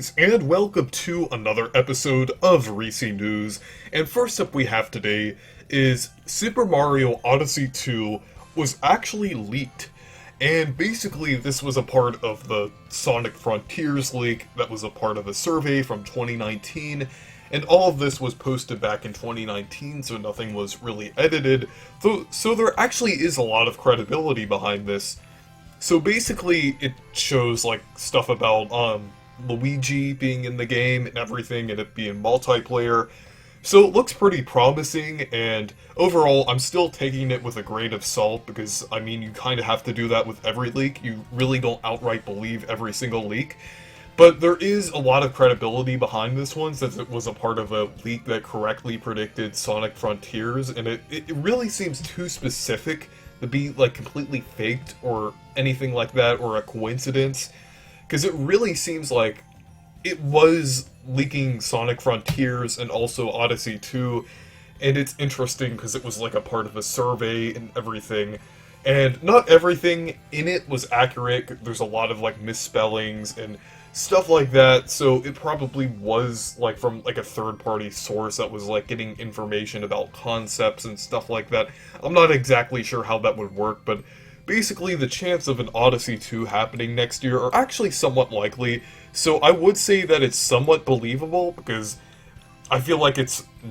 Greetings and welcome to another episode of Reecee News. And first up we have today is Super Mario Odyssey 2 was actually leaked. And basically this was a part of the Sonic Frontiers leak that was a part of a survey from 2019. And all of this was posted back in 2019, so nothing was really edited. So there actually is a lot of credibility behind this. So basically, it shows, like, stuff about, Luigi being in the game and everything, and it being multiplayer. So it looks pretty promising, and overall, I'm still taking it with a grain of salt, because, I mean, you kind of have to do that with every leak. You really don't outright believe every single leak. But there is a lot of credibility behind this one, since it was a part of a leak that correctly predicted Sonic Frontiers, and it really seems too specific to be, like, completely faked or anything like that, or a coincidence, because it really seems like it was leaking Sonic Frontiers and also Odyssey 2, and it's interesting because it was like a part of a survey and everything, and not everything in it was accurate. There's a lot of, like, misspellings and stuff like that, so it probably was, like, from, like, a third-party source that was, like, getting information about concepts and stuff like that. I'm not exactly sure how that would work, but basically the chance of an Odyssey 2 happening next year are actually somewhat likely, so I would say that it's somewhat believable, because I feel like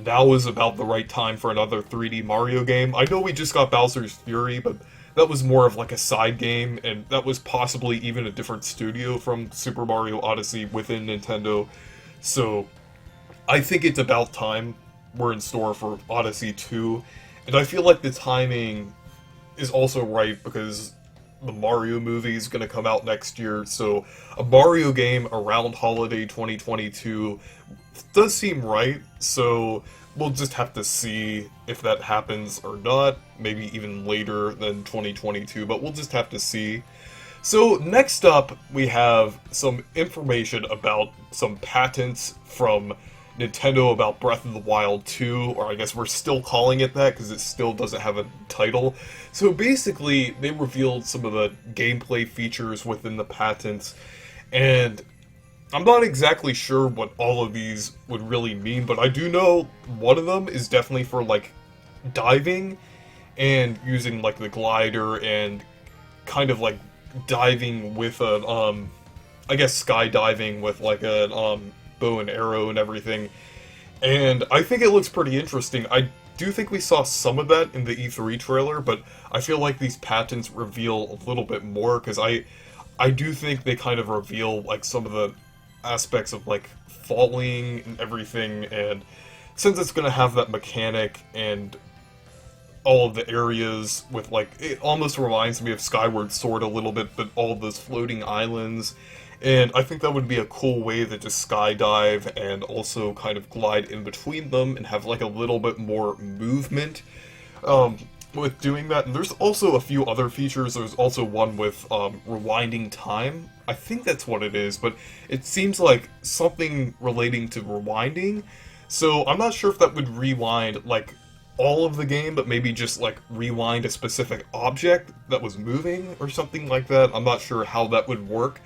now is about the right time for another 3D Mario game. I know we just got Bowser's Fury, but that was more of like a side game, and that was possibly even a different studio from Super Mario Odyssey within Nintendo. So I think it's about time we're in store for Odyssey 2, and I feel like the timing is also right because the Mario movie is going to come out next year, so a Mario game around holiday 2022 does seem right, so we'll just have to see if that happens or not, maybe even later than 2022, but we'll just have to see. So next up, we have some information about some patents from Nintendo about Breath of the Wild 2, or I guess we're still calling it that because it still doesn't have a title. So basically, they revealed some of the gameplay features within the patents, and I'm not exactly sure what all of these would really mean, but I do know one of them is definitely for, like, diving and using, like, the glider and kind of, like, diving with a, I guess skydiving with, like, a, bow and arrow and everything. And I think it looks pretty interesting. I do think we saw some of that in the E3 trailer, but I feel like these patents reveal a little bit more, because I do think they kind of reveal, like, some of the aspects of, like, falling and everything, and since it's gonna have that mechanic and all of the areas with, like, it almost reminds me of Skyward Sword a little bit, but all of those floating islands, and I think that would be a cool way to just skydive and also kind of glide in between them and have, like, a little bit more movement with doing that. And there's also a few other features. There's also one with rewinding time. I think that's what it is, but it seems like something relating to rewinding. So I'm not sure if that would rewind, like, all of the game, but maybe just, like, rewind a specific object that was moving or something like that. I'm not sure how that would work,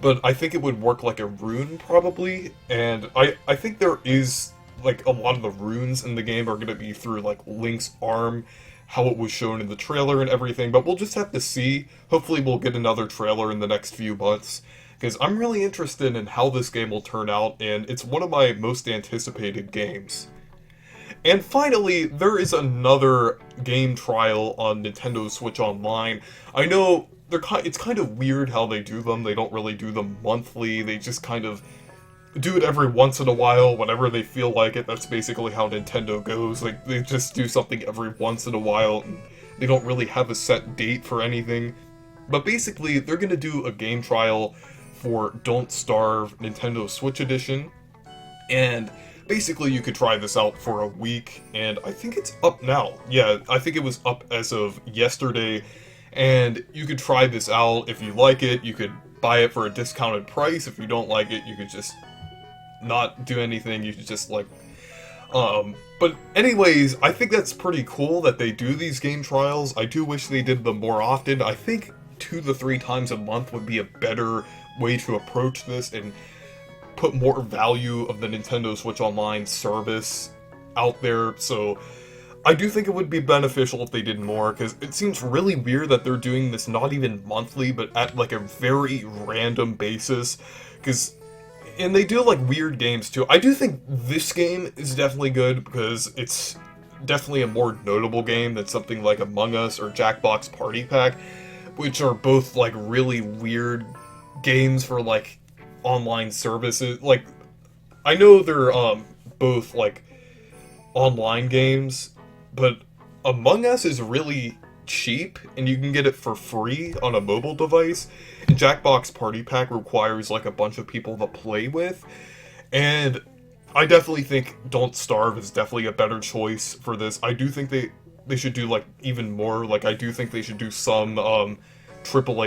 but I think it would work like a rune, probably. And I think there is, like, a lot of the runes in the game are going to be through, like, Link's arm, how it was shown in the trailer and everything, but we'll just have to see. Hopefully we'll get another trailer in the next few months, because I'm really interested in how this game will turn out, and it's one of my most anticipated games. And finally, there is another game trial on Nintendo Switch Online. I know it's kind of weird how they do them. They don't really do them monthly, they just kind of do it every once in a while, whenever they feel like it. That's basically how Nintendo goes. Like, they just do something every once in a while, and they don't really have a set date for anything. But basically, they're gonna do a game trial for Don't Starve Nintendo Switch Edition, and basically you could try this out for a week, and I think it's up now. Yeah, I think it was up as of yesterday, and you could try this out. If you like it, you could buy it for a discounted price. If you don't like it, you could just not do anything. You should just, like, but anyways, I think that's pretty cool that they do these game trials. I do wish they did them more often. I think 2 to 3 times a month would be a better way to approach this, and put more value of the Nintendo Switch Online service out there, so I do think it would be beneficial if they did more, because it seems really weird that they're doing this not even monthly, but at like a very random basis, and they do like weird games too. I do think this game is definitely good, because it's definitely a more notable game than something like Among Us or Jackbox Party Pack, which are both like really weird games for like online services. Like, I know they're both like online games, but Among Us is really cheap, and you can get it for free on a mobile device, and Jackbox Party Pack requires like a bunch of people to play with, and I definitely think Don't Starve is definitely a better choice for this. I do think they should do like even more. Like, I do think they should do some AAA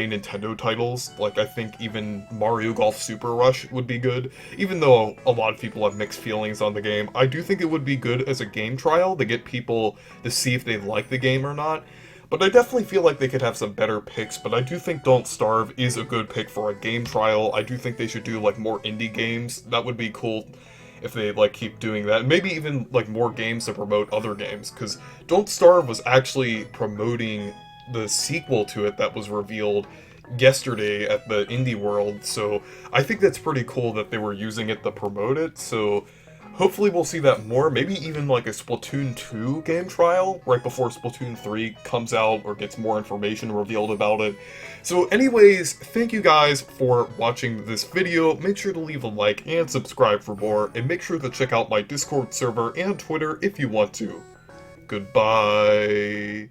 Nintendo titles. Like, I think even Mario Golf Super Rush would be good. Even though a lot of people have mixed feelings on the game, I do think it would be good as a game trial to get people to see if they like the game or not. But I definitely feel like they could have some better picks, but I do think Don't Starve is a good pick for a game trial. I do think they should do like more indie games. That would be cool if they like keep doing that. Maybe even like more games to promote other games, because Don't Starve was actually promoting the sequel to it that was revealed yesterday at the Indie World, so I think that's pretty cool that they were using it to promote it, so hopefully we'll see that more. Maybe even like a Splatoon 2 game trial right before Splatoon 3 comes out or gets more information revealed about it. So anyways, thank you guys for watching this video. Make sure to leave a like and subscribe for more, and make sure to check out my Discord server and Twitter if you want to. Goodbye.